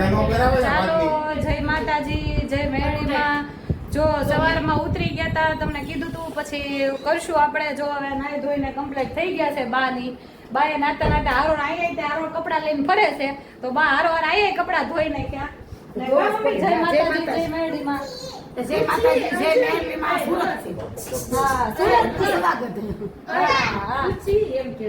ચાલો જય માતાજી, જય મેળીમાં. જો સવારમાં ઉતરી ગયા હતા, તમને કીધું તું, પછી કરશું આપણે. જો હવે નાઈ ધોઈને કમ્પ્લીટ થઈ ગયા છે. બાએ નાતા નાતા હારોણ આઈએ હારોણ કપડા લઈને ફરે છે, તો બા હારોવાર આઈએ કપડા ધોઈ નાખ્યા. જય માતાજી, જય મેળીમાં. જય માતાજી, જય મેળીમાં.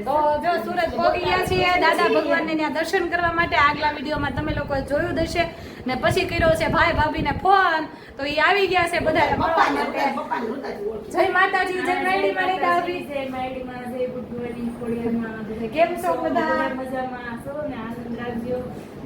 તો જો સુરત પહોંચી ગયા છીએ દાદા ભગવાનને ત્યાં દર્શન કરવા માટે. આગલા વિડીયોમાં તમે લોકો જોયું હશે. ને પછી કર્યો છે ભાઈ ભાભીને ફોન, તો એ આવી ગયા છે બધા. જય માતાજી, જય મેળીમાં. જય મેળીમાં, જય ગુડ મોર્નિંગ ખોડિયારમાં. કેમ છો બધા? મજામાં છો ને? આનંદ રાખજો.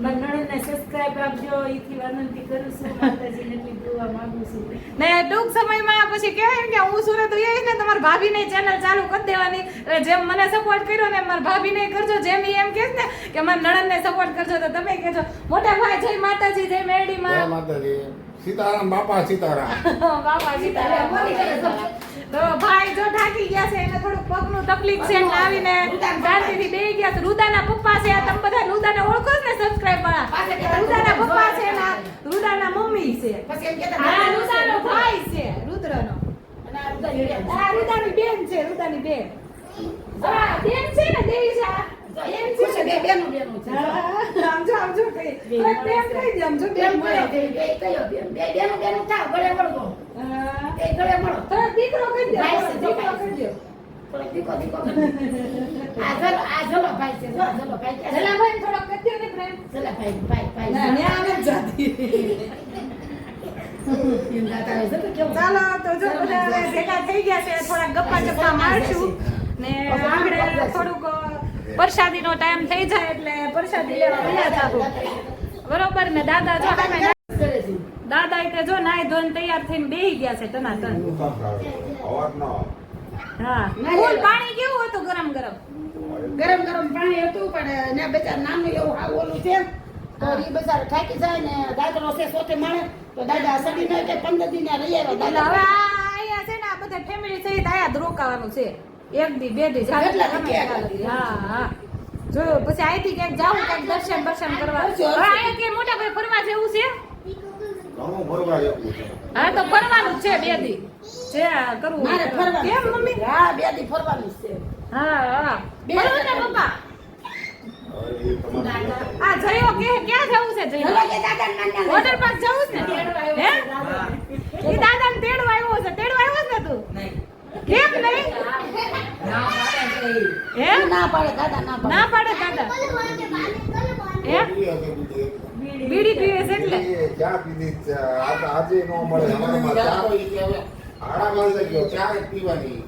મારા નણંદને સબસ્ક્રાઇબ આપજો. એથી વિનંતી કરું છું. માતાજીને એટલી દુઆ માંગુ છું. ને ટૂંક સમયમાં પછી કહેવાય કે હું સુરત આવીશ ને તમારી ભાભીને ચેનલ ચાલુ કરી દેવાની. એટલે જેમ મને સપોર્ટ કર્યો ને મારી ભાભીને કરજો. જેમ એમ કહે ને કે મારા નણંદને સપોર્ટ કરજો, તો તમે કહેજો. મોટા ભાઈ જય માતાજી, જય મેરડીમાં. જય માતાજી. સીતારામ બાપા સીતારામ. બાપા સીતારામ. તો ભાઈ જો થાકી ગયા છે, એને થોડુંક પગનું તકલીફ છે એટલે આવીને શાંતિથી બેહી ગયા છે. રુદાના પપ્પા છે, તમે બધા રુદાને ઓળખો ને સબસ્ક્રાઇબ વાળા. રુદાના પપ્પા છે ને રુદાના મમ્મી છે. હા, રુદાનો ભાઈ છે, રુદ્રનો. આ રુદાની બેન છે, રુદાની બેન. હા, બેન છે ને દેવી છે. બેન છે ને બેનું છે. આમજો કઈ બેન કહી દે. આમજો બેન મળે. બેનું થાવ ગળે વળગો. એ ગળે મળો. તો દીકરો કહી દે. દીકરો કહી દે. થોડોક દીકો આ જલો ભાઈ છે. જલો ભાઈ છે. જલા ભાઈ થોડો કહી દે ને પ્રેમ. જલા ભાઈ ના ન્યા ન જાતી. ચાલો તો જો બધા હવે ભેગા થઈ ગયા છે. થોડા ગપ્પા મારશું ને આપણે થોડુંક પ્રસાદીનો ટાઈમ થઈ જાય એટલે પ્રસાદી લેવા ગયા જાવું. બરોબર ને? દાદા જો દાદા એટલે જો નાઈ ધોઈને તૈયાર થઈને બેહી ગયા છે ટનાટન. હા, ફૂલ પાણી કેવું હતું? ગરમ ગરમ પાણી હતું, પણ ને બજાર નાનું એવું હાવ ઓલું છે, તો એ બજાર થાકી જાય ને દાદરો છે સોતે મળે તો દાદા સડી ને કે 15 દિન રહી આવ્યા. એટલે હવે આયા છે ને આ બધા ફેમિલી સહિત આયા જ રોકાવાનું છે. 1 દી 2 દી જાય. હા જો પછી અહીંથી ક્યાંક જાવું, ક્યાંક દર્શન કરવા. હવે અહીંયા કે મોટા ભાઈ ફરવા જેવું છે. હા, તો ફરવાનું જ છે 2 દી. છે કરવું મારે ફરવાનું. કેમ મમ્મી? હા, 2 દી ફરવાનું છે. હા ફરવું ને પપ્પા. આ જયો કે ક્યાં જવું છે? જયો કે દાદા નાના વોટર પાર્ક જવું છે ને? હે? ઈ દાદાને તેડવા આવ્યો છે. તેડવા આવ્યો છે ને તું? કેમ નહીં? હે? ના પાડે દાદા, ના પાડે દાદા. હે? બીડી પીવે છે એટલે ચા પીધી આજે નો મળે. અમારામાં ચા હાડા વાગે ગયો, ચા જ પીવાની.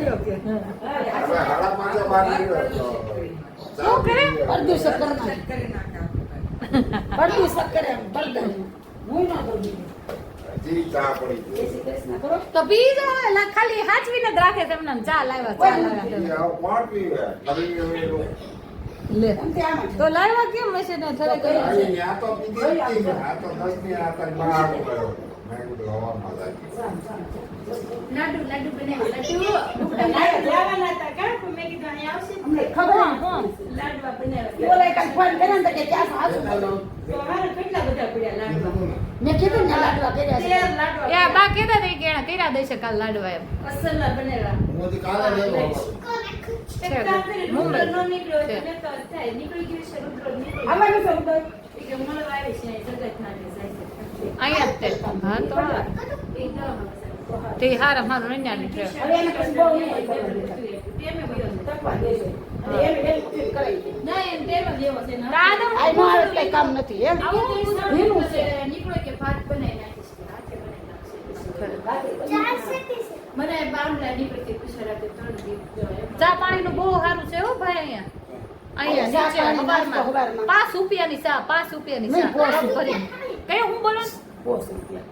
ચલો કે હવે હાડા પાંચે બહાર નીકળ્યો તો શું કરે? અડધું શક્કર અડધું શક્કર એમ બળદન હું ના કરું. હજી ચા પડી ગઈ. શ્રી કૃષ્ણ કરો. તો પી જાઓ. ખાલી હાચવીને જ રાખે તમને. ચા લાવ્યા કોણ પીવે? લે એમ તે આમ જ. તો લાવ્યા કેમ હશે ને? થરે કરી છે. આ તો પીધી જ હતી. આ તો 10 ની આ તક બહાર ગયો. મેં કીધું હવામાં જાય. લાડુ બનાવ્યા. લાવવાના હતા કાં પણ મેં કીધું અહીં આવશે ને? અમને ખબર કોણ? લાડવા બનાવ્યા. બોલાય કાલ ફોન કરે ને તો કે ક્યાં હાથ તો હારે કેટલા બધા પડ્યા લાડવા. મેં કીધું ને લાડવા કર્યા છે. 13 લાડવા. એ બા કહેતા હતા કે એને કર્યા દેશે કાલ લાડવા એમ. અસલના બનેલા. હું હજી કાલે જ આવ્યો. એક કામ કરી, મુંબઈ. રુદ્ર નો નીકળ્યો છે. એટલે તો થાય. નીકળી ગયું છે રુદ્ર નીકળ્યો. આવવાનું છે ઉદય. એ કે મળવા આવે છે અહીં જગતનાથે જાય છે. અહીંયા જ તે. હા તો હા. એકદમ તે હારા મારું નન્યાની ટ્રેન. હવે એને કશું બહુ નહીં કરવાનું. તેમે ગયો છે. તકવા દેજો. અને એને એમ કરાવી દે. ના એમ તેમે જેવો છે ને. દાદા આ નો આવે કઈ કામ નથી એમ. આવું તો ભીનું છે. નીકળ્યો કે ભાત બનાવી નાખીશ કે હાથે બનાવી નાખશે. મને બામલા નીકળતી કુશરાતે 3 દિવસ ચા પાણીનું બહુ સારું છે હો ભાઈ અહીંયા. ચા નીચે પાણી હવારમાં હવારમાં. 5 રૂપિયાની ચા, 5 રૂપિયાની નહીં, ચા. 5 ભરીને. કઈ હું બોલો?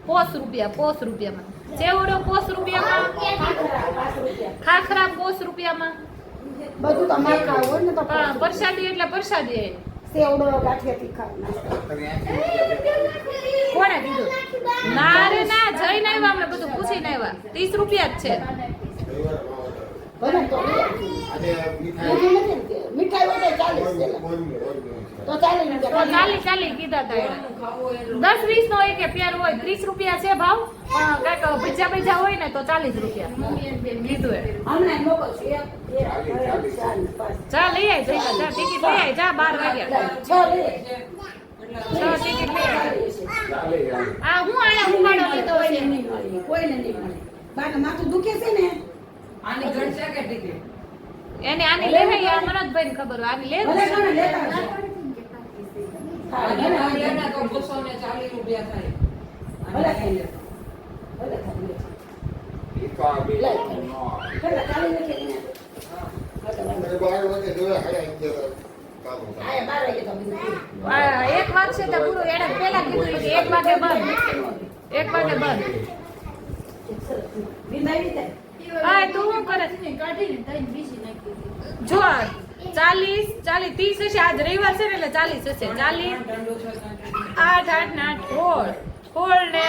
5 રૂપિયા. 5 રૂપિયામાં. ચેવડો 5 રૂપિયામાં. ખાખરા 5 રૂપિયામાં. બધું તમારે ખાવું હોય ને તો હા, પ્રસાદી એટલે પ્રસાદી. સેવડો ગાંઠિયા તીખા નાસ્તો. કોણે કીધું? ના રે ના, જઈને આવ્યા અમે બધું પૂછીને આવ્યા. 30 રૂપિયા જ છે. ભલે તો લઈ આવજો. અને મીઠાઈ બીજું નથી ને. મીઠાઈ હોય તો 40 પેલા. તો 40 તો ચાલી કીધા હતા એને. 10-20 નો એક પેર હોય 30 રૂપિયા છે ભાવ પણ કાંઈક ભજીયા ભજીયા હોય ને તો 40 રૂપિયા કીધું એ. હમણાં મોકલશું. એક, બે, ત્રણ, ચાર, પાંચ. જા લઈ આવી જઈ જા ટિકિટ લઈ આવી જા 12 વાગ્યા 6 લઈ આવજો. 6 ટિકિટ લઈ આવી. ચાલે ચાલે. આ હું આયા ઉપાડો લીધો કોઈને છે નહીં મળે. કોઈને નહીં મળે. બાને માથું દુખે છે ને આની ઘટશે કે ટિકિટ? એને આની લે ને યાર મનોજભાઈ ને ખબર હોય આની લે ભલે ઘણે લેતા આવજો. હા, આની ઘણે ઘટશે આવજો. ને તો 240 રૂપિયા થાય. ભલે ખાઈ લે. ભલે ખાઈ લે. ઈ તો આ બે લઈ. નો. ભલે ખાલી નથી ને. અને 12 વાગે જોયા હે અંદર કામ આ 12 વાગે તો બીજું. એક વાર છે તો પૂરું એને પેલા કીધું કે 1 વાગે બંધ 1 વાગે બંધ વિંદાવી દે. હા તું શું કરે કાઢીને તઈને બીજી નાખી દીધી. જો 40 30 હશે આજ રવિવાર છે ને એટલે 40 હશે 40 8 8 ને 8 16 ને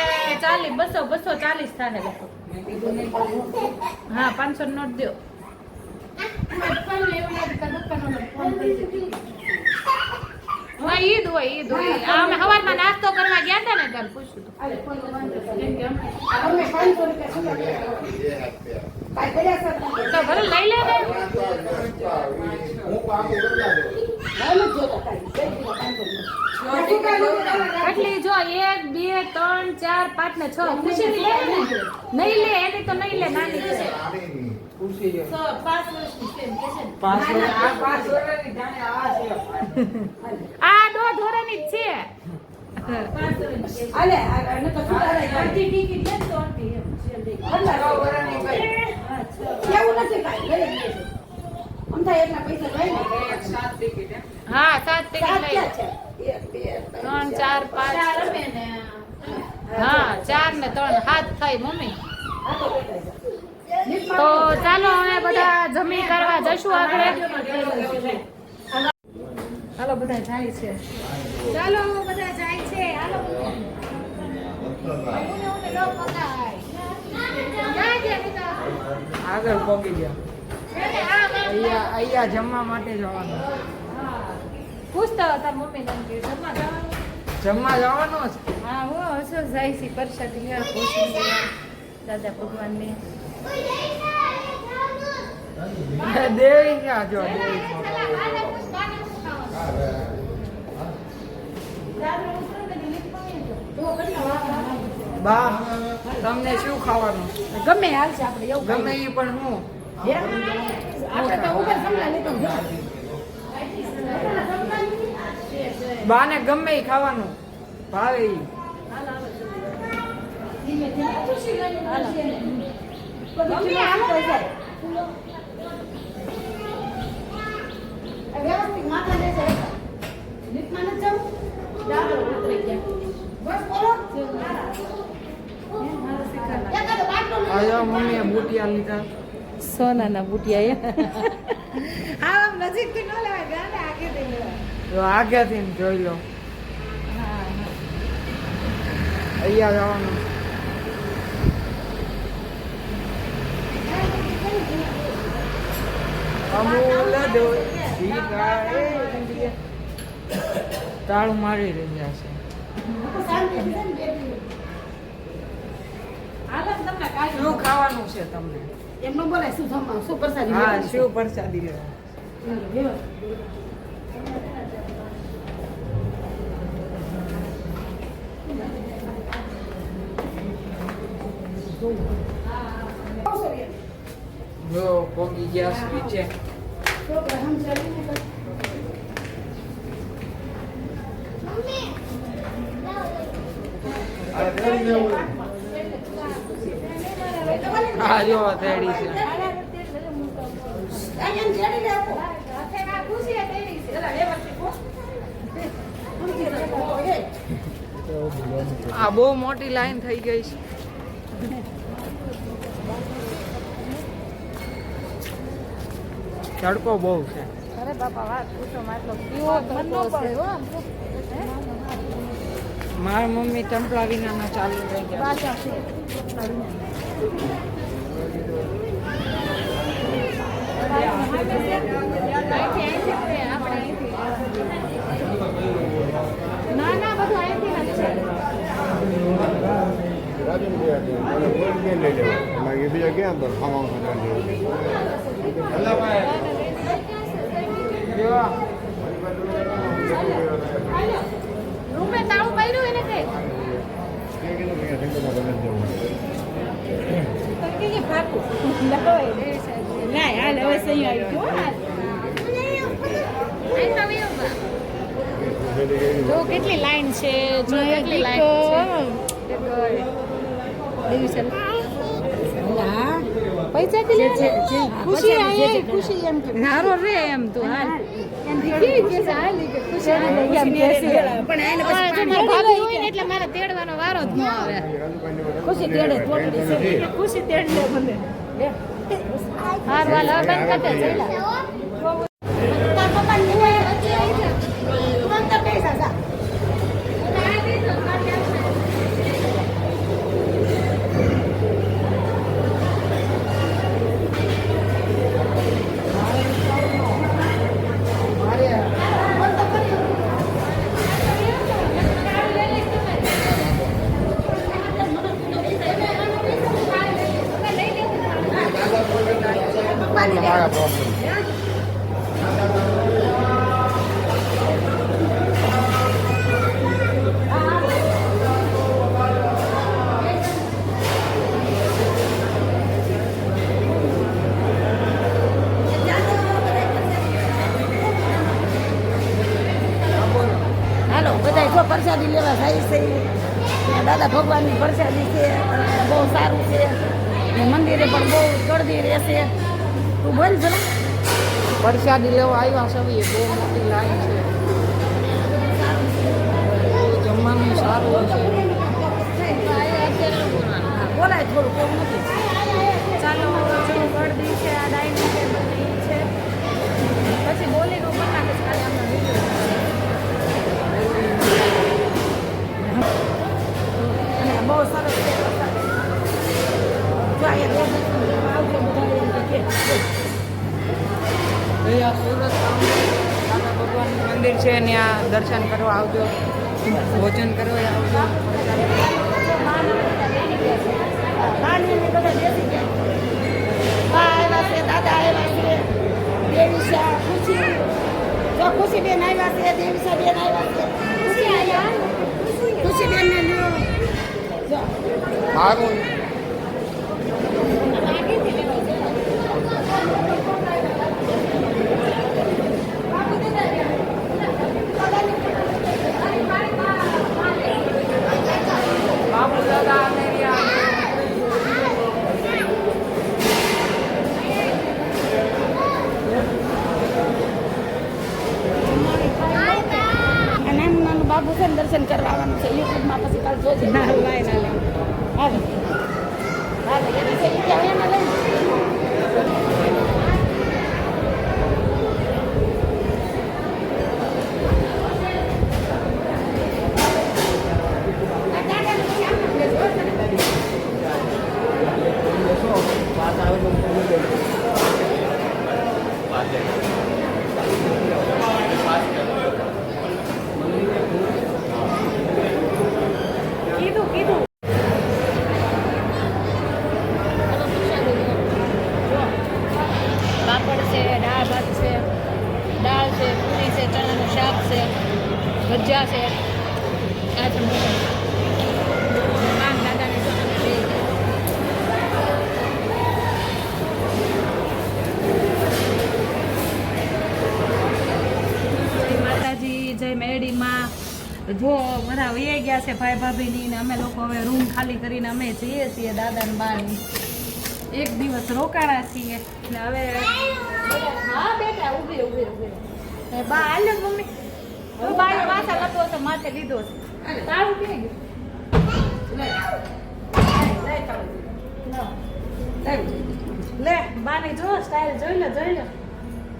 40 240 થાય લોકો હા 500 નોટ દો પપ્પાને એવું લાગે કે પપ્પાનો ફોન કરી દીધી. હા ઈદ હોય આ અમે સવારમાં નાસ્તો કરવા ગયા હતા ને ત્યારે પૂછ્યું હતું અરે કોઈ વાંધો કેમ કે નહીં. અમે આ તમે 500 રૂપિયા શું કરે? એ હાથે. કાંઈ કર્યા સર નહીં. તો ભલે લઈ લે ને હું કામ કરતા દો. ના નથી જોતા કાંઈ. જઈ દીધા 500 રૂપિયા. શું કાંઈ નથી જોતા? કેટલી જો 1 2 3 4 5 ને 6 ખુશી લે ને નહીં લે એની તો નહીં લે નાની છે આની નહીં. ખુરશી જો. 5 વર્ષની છે એમ કે છે ને. 5 વર્ષ આ 5 વર્ષની જાણે આ છે. આ દોઢ વર્ષની જ છે 5 વર્ષની છે. હાલે, આ નકર સુધારાય કાંઈ. અડધી ટિકિટ લે તો અડધી એમ છે દે. 15 વર્ષની કઈ? હા, 6. એવું નથી કાંઈ. લઈ જ લેજો. આમ થાય એટલા પૈસા જાય ને. એક 7 ટિકિટ એમ. હા 7 સાત ટિકિટ લઈ ક્યાં છે? 1, 2, 3 4 ચાર 5 અમે ને હા 4 ને 3 7 થાય મમ્મી આ તો બેઠા છે. તો ચાલો હવે બધા જમી કરવા જશું આગળ હાલો બધા જાય છે ચાલો બધા જાય છે હાલો આગળ પહોંચી ગયા. અહીંયા જમવા માટે જવાનું. પૂછતા હતા મમ્મી ને કે જમવા જવાનું જમવા જવાનું છે. હા હો હસો જાય છે પ્રસાદ લેવા પૂછી દાદા ભગવાન ને દેવી ક્યાં જો દેવી બા તમને શું ખાવાનું? ગમે હાલશે આપણે એવું ગમે એ પણ હું આપણે તો ઉપર સમલા લીધો છે. બાને ગમે એ ખાવાનું ભાવે ઈ. મમ્મી હાલો જાય. વ્યવસ્થિત માથા લેશે. લીફમાં નથી જવું? ડાબો ઉતરી ગયા. બસ બોલો. એકાદો બાટલો લઈ આ જો મમ્મીએ બુટિયા લીધા. સોનાના બુટિયા હા આમ નજીકથી ન લેવાય ગાને આગેથી લેવાય જો આગળથી ને જોઈ લો. અહીંયા જવાનું. અમૂલ દૂધ ગાય તાળું મારી રહ્યા છે. શાંતિથી છે ને બેઠી. હાલો ને તમને કાઢી શું ખાવાનું છે તમને? એમ ન બોલાય શું જમવાનું, શું પ્રસાદી હા લેવાની છે? શું પ્રસાદી છે? જો પોગી ગયા સ્વીટ છે. છોકરા સમજાવીને બસ. આ કરી દેવું. હા જો તેડી છે. અહીંયા જેડી લે આપો. જરા વ્યવસ્થિત હો. આ બહુ મોટી લાઈન થઈ ગઈ છે. તડકો બહુ છે. અરે બાપા વાત પૂછો માટલો પીવો મન ન પડે હો આમ તો મારા મમ્મી ટંપલા વિનાના ચાલુ થઈ ગયા. બાચા છે ના ના બધું અહીંથી જ છે. બીજા ક્યાં અંદર ખાવાનું રૂમે તાળું પાડ્યું એને કે કે ફાકું ના હાલ હવે સહી આવી ગયો જો કેટલી લાઈન છે જો કેટલી લાઈન છે પૈસા થી લે ખુશી આયે ખુશી એમ કે નારો રે એમ તું હાલ એટલે મારે તેડવાનો વારો જ ન આવે. ખુશી તેડે તોડી છે ખુશી તેડ લે મને હાર વાલ હવે બંધ કરતે ચલા તાર પપ્પા ને તુરંત પૈસા જા હાલો બધા જો પ્રસાદી લેવા જાય છે દાદા ભગવાનની પ્રસાદી છે બહુ સારું છે ને મંદિરે પણ બહુ ગળદી રહેશે તું બોલ જરા પ્રસાદી લેવા આવ્યા સવીએ બહુ મોટી લાઈન છે જમવાનું સારું છે બોલાય થોડું કોમ નથી ચાલો જો ગળદી છે આ ડાઇનિંગ ટેબલ છે પછી બોલીનો પણ નાખે છે ખાલી આમાં અને બહુ સરસ છે જો અહીંયા આવજો બધા એમ કે અહીંયા સુરત દાદા ભગવાનનું મંદિર છે ત્યાં દર્શન કરવા આવજો ભોજન કરવા આવજો નાની બધા બેસી ગયા બા આવ્યા છે દાદા આવ્યા છે દેવીશા ખુશી જો ખુશી બેન આવ્યા છે દેવીશા બેન આવ્યા છે ખુશી આવ્યા ખુશી બેન ને લ્યો જો સારું બાપુ દાદા અને એમ નાનું બાબુ છે ને દર્શન કરવા આવવાનું છે યુટ્યુબમાં પછી કાલ જોજે ના લાઈ ના લે હાલો હાલો એની છે ઈ ક્યાં એમાં લઈને કીધું પાપડ છે દાળ ભાત છે દાળ છે પૂરી છે ચણાનું શાક છે ભજીયા છે આ છે માન દાદાને માતાજી જય મેડીમાં જો બધા વહી ગયા છે ભાઈ ભાભીની ને અમે લોકો હવે રૂમ ખાલી કરીને અમે જઈએ છીએ દાદાને બાની એક દિવસ રોકાણા છીએ ને હવે હા બેટા ઊભી બા હાલ્યો જ મમ્મી તો બાએ માથા લતો તો માથે લીધો છે તારું ક્યાં ગયું લે બાની જો સ્ટાઈલ જોઈ લે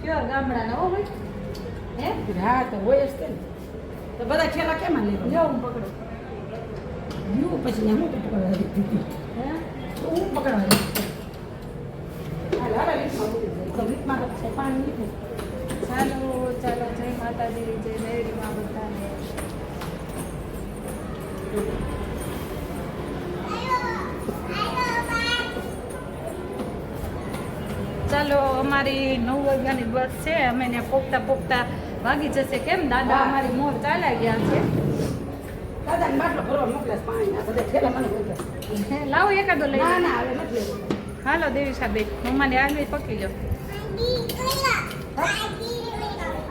કયો ગામડાના હો ભાઈ હે હા તો હોય જ તે ને તો બધા ખેલા કેમાં લેવા જો હું પકડું હું પછી ને હું તો પકડવા દીધી હે તો હું પકડવા દીધી હાલ હાલ તો રીતમાં તો છે પાણી લીધું. ચાલો ચાલો જય માતાજી જય મેરડીમાં બધાને. ચાલો અમારી 9 વાગ્યાની બસ છે. અમે ને પોગતા પોગતા વાગી જશે. કેમ દાદા અમારી મોર ચાલ્યા ગયા છે. દાદાને બાટલો ભરવા મોકલે છે પાણીના બધા થેલા મને મોકલે છે. હે, લાવો એકાદો લઈ ના લો. ના હવે નથી લેવું. હાલો દેવી સાહેબ મમ્માને આગળ પકડી લો.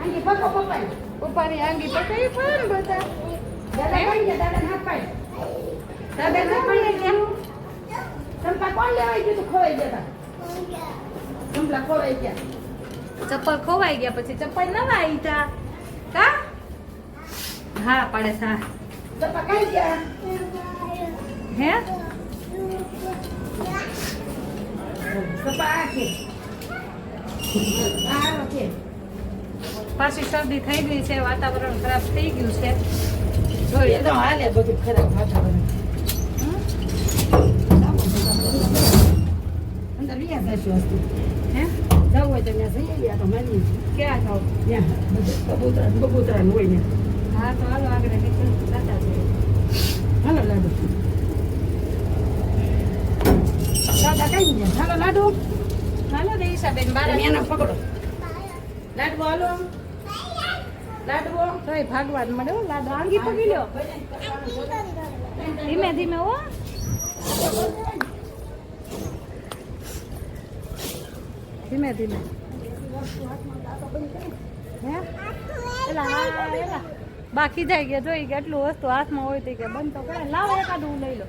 આંગી પકો પપ્પાને. ઉપરની આંગી પકડી પણ બધા દાદા કઈ ગયા દાદાને હાથ પાડ. દાદા ના પાડી ગયા. ચંપા કોણ લેવાઈ ગયું તું ખોવાઈ ગયા તા. ચંપલા ખોવાઈ ગયા. ચપ્પલ ખોવાઈ ગયા પછી ચપ્પલ નવા આઈતા કા હા પડે સા ચંપા કઈ ગયા. હે ચંપા આ કે. આ કે. પાછી શરદી થઈ ગઈ છે. વાતાવરણ ખરાબ થઈ ગયું છે. જોઈએ તો હાલે બધું ખરાબ વાતાવરણ. અંદર વ્યા જઈશું હસ્તી. હે જવું હોય તો ત્યાં જઈએ ગયા તો માની ક્યાં જાવ ત્યાં બધું કબૂતરા હોય ને. હા તો હાલો આગળ નીકળ દાદા છે. હાલો લાડુ. દાદા કઈ ગયા. હાલો લાડુ. હાલો દેવીસાબેન બાર તમે એને પકડો. લાડુ હાલો. લાડુ. તોય ભાગવાન મળે હો. લાડો આંગી પકડી લ્યો. ધીમે ધીમે હો. ધીમે ધીમે હે એલા હા એલા બાકી જાય ગયા જોઈ કે એટલું વસ્તુ હાથમાં હોય તો કે બંધ તો કરે. લાવો એકાદું લઈ લો.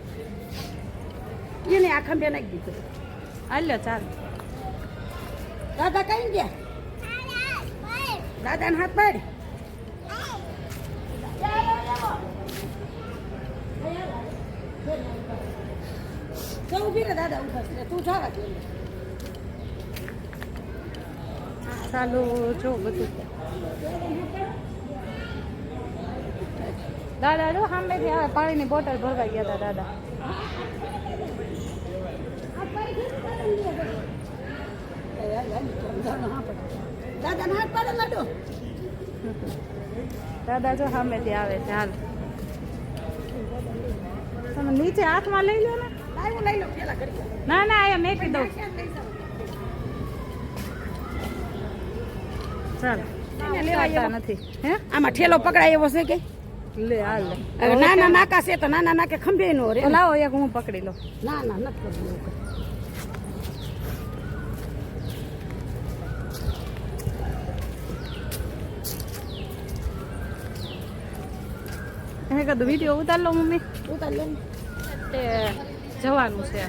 એને આ ખંભે નાખી દીધું. હાલ્યો ચાલ. દાદા કઈ ગયા. દાદાને હાથ પાડ. તો ઊભી રહે દાદા ઉભા છે. તું જવા દે. ચાલો જો બધું દાદા જો સામેથી આવે પાણીની બોટલ ભરવા ગયા હતા દાદા. દાદાને હાથ પાડે લાડુ. દાદા જો સામેથી આવે છે. હાલ તમે નીચે હાથમાં લઈ લો ને. લાવ્યું લઈ લો પેલા કરી. ના ના અહીંયા મેં કીધું ચાલ લેવાતા નથી. હે આમાં ઠેલો પકડાય એવો છે કે લે હાલ લે. હવે નાના નાકા છે તો નાના નાકે ખંભે નો રે. તો લાવો એક હું પકડી લો. ના ના નથી કરવું એવું. એને કીધું વિડીયો ઉતાર લો મમ્મી. ઉતાર લે ને. તે જવાનું છે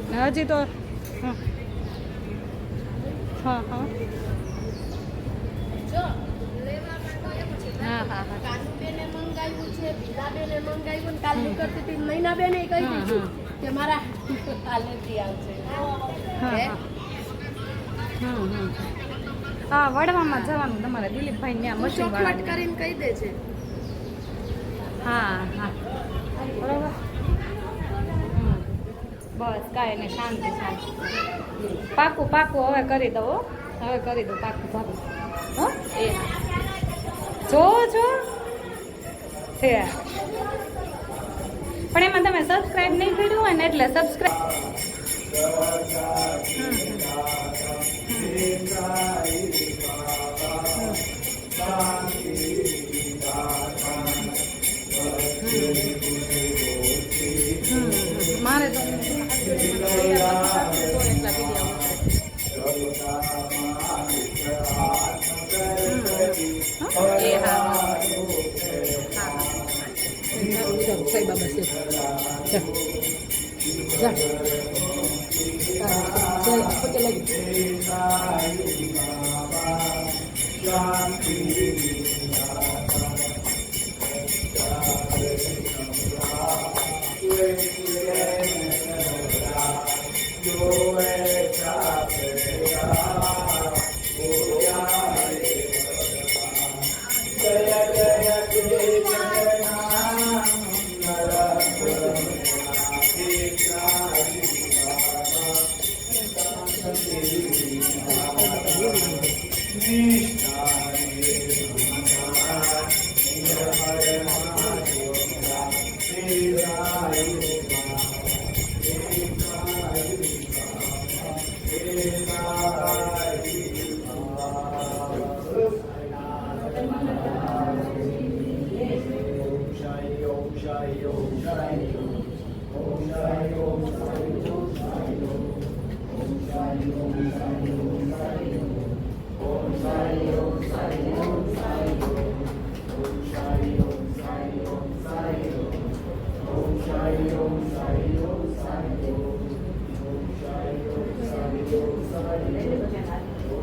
ને હજી તો હા હા હા હા હા હા કાનુબેને મંગાવ્યું છે, બીજાબેને મંગાવ્યું ને કાલ કરતી હતી નૈનાબેને કહી દીધું કે મારા કાલેથી આવશે. હા વડવામાં જવાનું તમારે દિલીપભાઈ ત્યાં મશીન ચોખવટ વાળા કરીને કહી દે છે. હા હા બરાબર. બસ કાંઈ નહીં શાંતિ શાંતિ. પાકું પાકું હવે કરી દો હો. હવે કરી દો પાકું પાકું હો એ જો જો છે પણ એમાં તમે સબસ્ક્રાઇબ નહીં કર્યું હોય ને એટલે સબસ્ક્રાઇબ મારે તો એ હા સાઈ બાબા છે. જા. જા. પગે લાગી.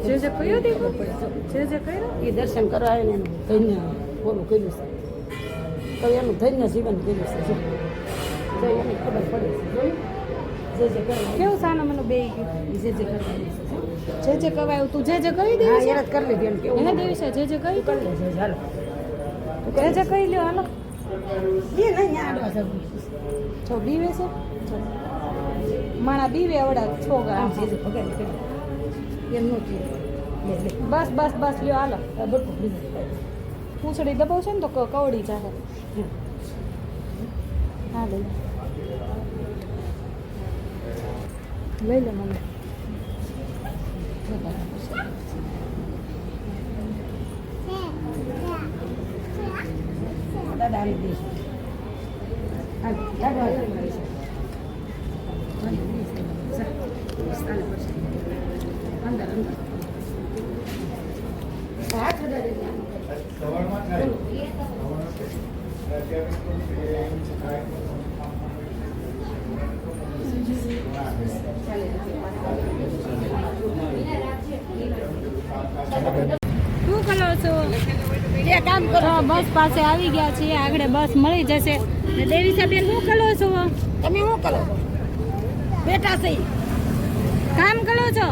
જે જે કયો દીકરો જે કર્યો એ દર્શન કરવા આવે ને એનું ધન્ય ઓલું કર્યું છે તો એનું ધન્ય જીવન કર્યું છે જો એને ખબર પડે છે જોયું? જે કરવા કેવું સાનો મને બે ગયું જે કરવાનું છે જે કવાયું તું જે કરી હા દેવી એને જ કરી લીધી એમ કેવું એને દેવી છે જે કરી કરી લેજે ચાલો જે કહી લ્યો હાલો એ નહીં આડવા જવું છો બીવે છે માણા બીવે અવડા છોકરા આમ જે ભગાડી કરી એમ નો કે લે લે બસ બસ બસ લ્યો હાલો આ બટકું બીજું પૂંછડી દબાવશે ને તો કવડી જાહે હા લઈ લે મને દાદા આવી દઈશ હા દાદા આવી દઈશ અંદર અંદર હાથ વધારે સવારમાં થાય શું કરો છો એ કામ કરો તો બસ પાસે આવી ગયા છીએ આગળ બસ મળી જશે ને દેવી બેન શું કરો છો તમે શું કરો બેટા છે કામ કરો છો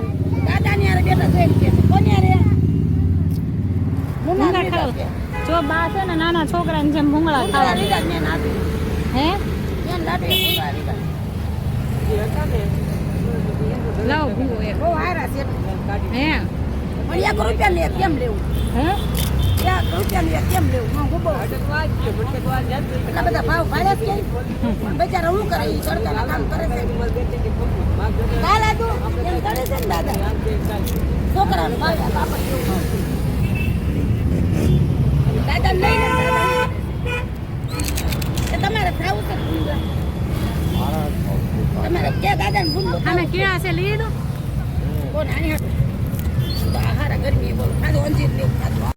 દાદાની હારે બેટા છે એમ કે કોની હારે ભૂંગળા ખાઓ જો બા છે ને નાના છોકરાને જેમ ભૂંગળા ખાવા લીધા જ મેં આપી હે એમ લાડુ લીધા લાવો ભૂંગો એક બહુ હારા છે હે પણ 1 રૂપિયા લે કેમ લેવું હે 1 રૂપિયા લે કેમ લેવું હું બહુ એટલા બધા ભાવ ભાડ્યા છે પણ બચારા શું કરે એ સરકારના કામ કરે છે કાલ આદુ એમ કરે છે ને દાદા છોકરાને ભાવ આપણે